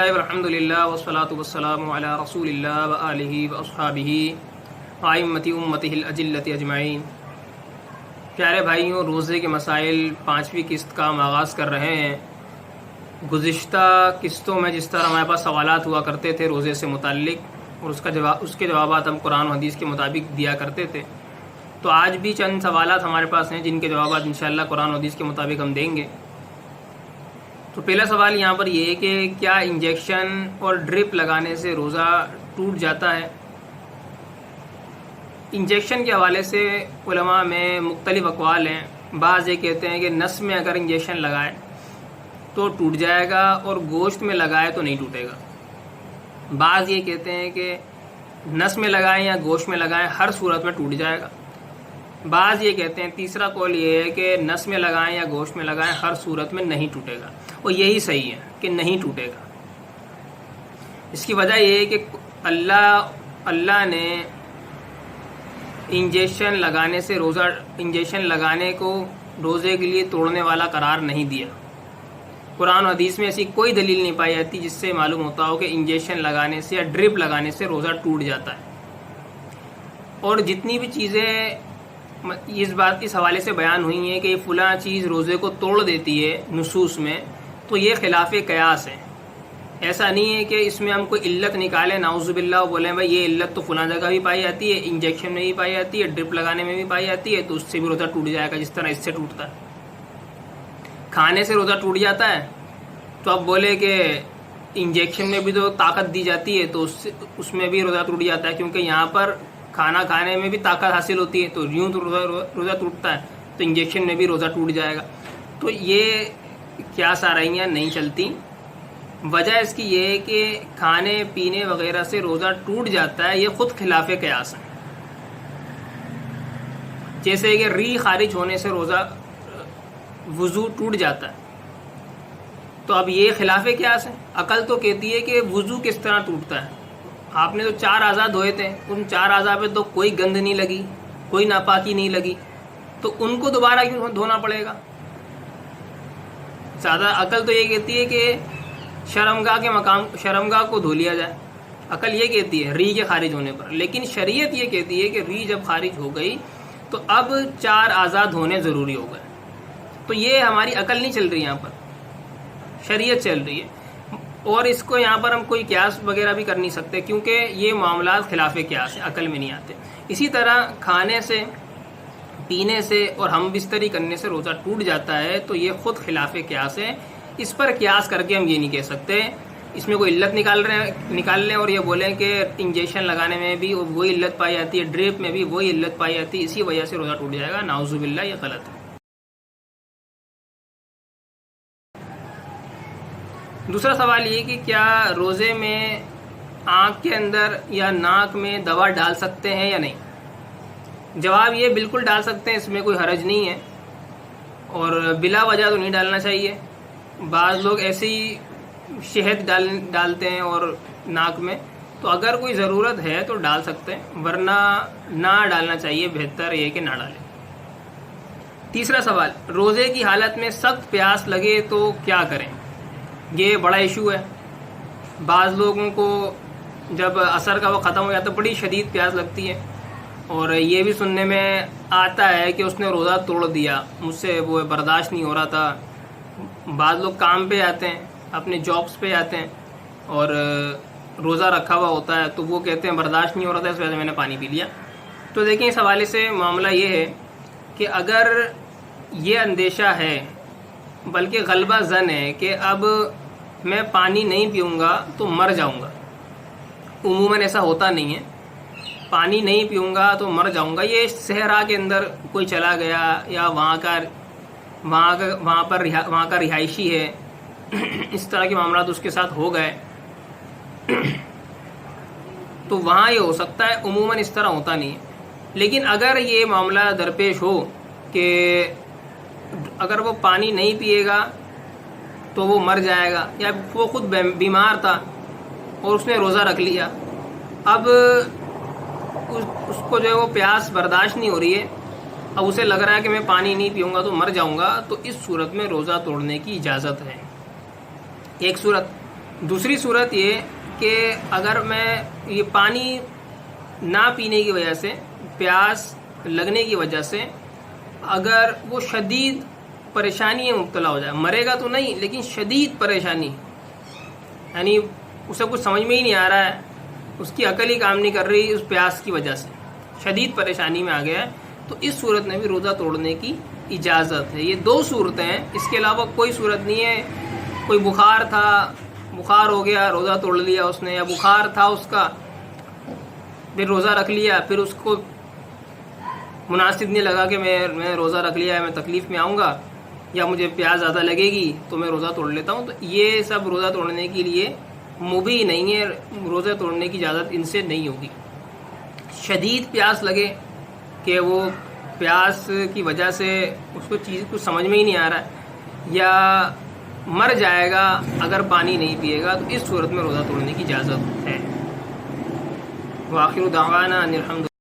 اللہ والحمد للہ والصلاة والسلام علی رسول اللہ وآلہ واصحابہ وائمۃ امتہ الاجلۃ اجمعین۔ پیارے بھائیوں، روزے کے مسائل 5ویں قسط کا ہم آغاز کر رہے ہیں۔ گزشتہ قسطوں میں جس طرح ہمارے پاس سوالات ہوا کرتے تھے روزے سے متعلق اور اس کے جوابات ہم قرآن و حدیث کے مطابق دیا کرتے تھے، تو آج بھی چند سوالات ہمارے پاس ہیں جن کے جوابات انشاءاللہ قرآن و حدیث کے مطابق ہم دیں گے۔ تو پہلا سوال یہاں پر یہ ہے کہ کیا انجیکشن اور ڈرپ لگانے سے روزہ ٹوٹ جاتا ہے؟ انجیکشن کے حوالے سے علماء میں مختلف اقوال ہیں۔ بعض یہ کہتے ہیں کہ نس میں اگر انجیکشن لگائے تو ٹوٹ جائے گا اور گوشت میں لگائے تو نہیں ٹوٹے گا۔ بعض یہ کہتے ہیں کہ نس میں لگائیں یا گوشت میں لگائیں ہر صورت میں ٹوٹ جائے گا۔ بعض یہ کہتے ہیں، تیسرا قول یہ ہے کہ نس میں لگائیں یا گوشت میں لگائیں ہر صورت میں نہیں ٹوٹے گا، اور یہی صحیح ہے کہ نہیں ٹوٹے گا۔ اس کی وجہ یہ ہے کہ اللہ نے انجیکشن لگانے کو روزے کے لیے توڑنے والا قرار نہیں دیا۔ قرآن و حدیث میں ایسی کوئی دلیل نہیں پائی جاتی جس سے معلوم ہوتا ہو کہ انجیکشن لگانے سے یا ڈرپ لگانے سے روزہ ٹوٹ جاتا ہے۔ اور جتنی بھی چیزیں اس بات اس حوالے سے بیان ہوئی ہیں کہ یہ فلاں چیز روزے کو توڑ دیتی ہے نصوص میں، تو یہ خلاف قیاس ہے۔ ایسا نہیں ہے کہ اس میں ہم کوئی علت نکالیں نعوذ باللہ اور بولیں بھائی یہ علت تو فلاں جگہ بھی پائی جاتی ہے، انجیکشن میں بھی پائی جاتی ہے، ڈرپ لگانے میں بھی پائی جاتی ہے، تو اس سے بھی روزہ ٹوٹ جائے گا جس طرح اس سے ٹوٹتا ہے۔ کھانے سے روزہ ٹوٹ جاتا ہے تو اب بولے کہ انجیکشن میں بھی تو طاقت دی جاتی ہے تو اس میں بھی روزہ ٹوٹ جاتا ہے، کیونکہ یہاں پر کھانا کھانے میں بھی طاقت حاصل ہوتی ہے، تو یوں تو روزہ ٹوٹتا ہے تو انجیکشن میں بھی روزہ ٹوٹ جائے گا۔ تو یہ کیا ساریاں نہیں چلتی۔ وجہ اس کی یہ ہے کہ کھانے پینے وغیرہ سے روزہ ٹوٹ جاتا ہے، یہ خود خلاف قیاس ہے۔ جیسے کہ ری خارج ہونے سے روزہ وضو ٹوٹ جاتا ہے، تو اب یہ خلاف قیاس ہے۔ عقل تو کہتی ہے کہ وضو کس طرح ٹوٹتا ہے؟ آپ نے تو 4 اعضاء دھوئے تھے، ان 4 اعضاء پہ تو کوئی گند نہیں لگی، کوئی ناپاکی نہیں لگی، تو ان کو دوبارہ کیوں دھونا پڑے گا؟ زیادہ عقل تو یہ کہتی ہے کہ شرمگاہ کو دھو لیا جائے، عقل یہ کہتی ہے ری کے خارج ہونے پر۔ لیکن شریعت یہ کہتی ہے کہ ری جب خارج ہو گئی تو اب 4 اعضاء دھونے ضروری ہو گئے۔ تو یہ ہماری عقل نہیں چل رہی، یہاں پر شریعت چل رہی ہے، اور اس کو یہاں پر ہم کوئی قیاس وغیرہ بھی کر نہیں سکتے کیونکہ یہ معاملات خلاف قیاس ہیں، عقل میں نہیں آتے۔ اسی طرح کھانے سے، پینے سے اور ہم بستری کرنے سے روزہ ٹوٹ جاتا ہے، تو یہ خود خلاف قیاس ہے۔ اس پر قیاس کر کے ہم یہ نہیں کہہ سکتے اس میں کوئی علت نکال لیں اور یہ بولیں کہ انجیکشن لگانے میں بھی وہی علت پائی جاتی ہے، ڈرپ میں بھی وہی علت پائی جاتی ہے، اسی وجہ سے روزہ ٹوٹ جائے گا۔ نعوذ باللہ، یہ غلط ہے۔ دوسرا سوال یہ کہ کیا روزے میں آنکھ کے اندر یا ناک میں دوا ڈال سکتے ہیں یا نہیں؟ جواب یہ بالکل ڈال سکتے ہیں، اس میں کوئی حرج نہیں ہے، اور بلا وجہ تو نہیں ڈالنا چاہیے۔ بعض لوگ ایسے ہی شہد ڈالتے ہیں اور ناک میں، تو اگر کوئی ضرورت ہے تو ڈال سکتے ہیں، ورنہ نہ ڈالنا چاہیے، بہتر یہ کہ نہ ڈالیں۔ تیسرا سوال، روزے کی حالت میں سخت پیاس لگے تو کیا کریں؟ یہ بڑا ایشو ہے۔ بعض لوگوں کو جب عصر کا وقت ختم ہو جاتا ہے بڑی شدید پیاس لگتی ہے، اور یہ بھی سننے میں آتا ہے کہ اس نے روزہ توڑ دیا، مجھ سے وہ برداشت نہیں ہو رہا تھا۔ بعض لوگ کام پہ آتے ہیں، اپنے جابس پہ آتے ہیں، اور روزہ رکھا ہوا ہوتا ہے تو وہ کہتے ہیں برداشت نہیں ہو رہا تھا، اس وجہ سے میں نے پانی پی لیا۔ تو دیکھیں، اس حوالے سے معاملہ یہ ہے کہ اگر یہ اندیشہ ہے، بلکہ غلبہ ظن ہے کہ اب میں پانی نہیں پیوں گا تو مر جاؤں گا، عموماً ایسا ہوتا نہیں ہے، پانی نہیں پیوں گا تو مر جاؤں گا، یہ صحرا کے اندر کوئی چلا گیا یا وہاں کا رہائشی ہے، اس طرح کے معاملات اس کے ساتھ ہو گئے تو وہاں یہ ہو سکتا ہے، عموماً اس طرح ہوتا نہیں ہے۔ لیکن اگر یہ معاملہ درپیش ہو کہ اگر وہ پانی نہیں پیے گا تو وہ مر جائے گا، یا وہ خود بیمار تھا اور اس نے روزہ رکھ لیا، اب اس کو جو ہے وہ پیاس برداشت نہیں ہو رہی ہے، اب اسے لگ رہا ہے کہ میں پانی نہیں پیوں گا تو مر جاؤں گا، تو اس صورت میں روزہ توڑنے کی اجازت ہے، ایک صورت۔ دوسری صورت یہ کہ اگر میں یہ پانی نہ پینے کی وجہ سے، پیاس لگنے کی وجہ سے اگر وہ شدید پریشانی میں مبتلا ہو جائے، مرے گا تو نہیں لیکن شدید پریشانی، یعنی اسے کچھ سمجھ میں ہی نہیں آ رہا ہے، اس کی عقل ہی کام نہیں کر رہی اس پیاس کی وجہ سے، شدید پریشانی میں آ گیا ہے، تو اس صورت میں بھی روزہ توڑنے کی اجازت ہے۔ یہ دو صورتیں ہیں، اس کے علاوہ کوئی صورت نہیں ہے۔ کوئی بخار تھا، بخار ہو گیا، روزہ توڑ لیا اس نے، یا بخار تھا اس کا پھر روزہ رکھ لیا، پھر اس کو مناسب نہیں لگا کہ میں روزہ رکھ لیا ہے، میں تکلیف میں آؤں گا یا مجھے پیاس زیادہ لگے گی تو میں روزہ توڑ لیتا ہوں، تو یہ سب روزہ توڑنے کے لیے مبیح نہیں ہے، روزہ توڑنے کی اجازت ان سے نہیں ہوگی۔ شدید پیاس لگے کہ وہ پیاس کی وجہ سے اس کو چیز کچھ سمجھ میں ہی نہیں آ رہا ہے، یا مر جائے گا اگر پانی نہیں پیے گا، تو اس صورت میں روزہ توڑنے کی اجازت ہے۔ وآخر دعوانا ان الحمد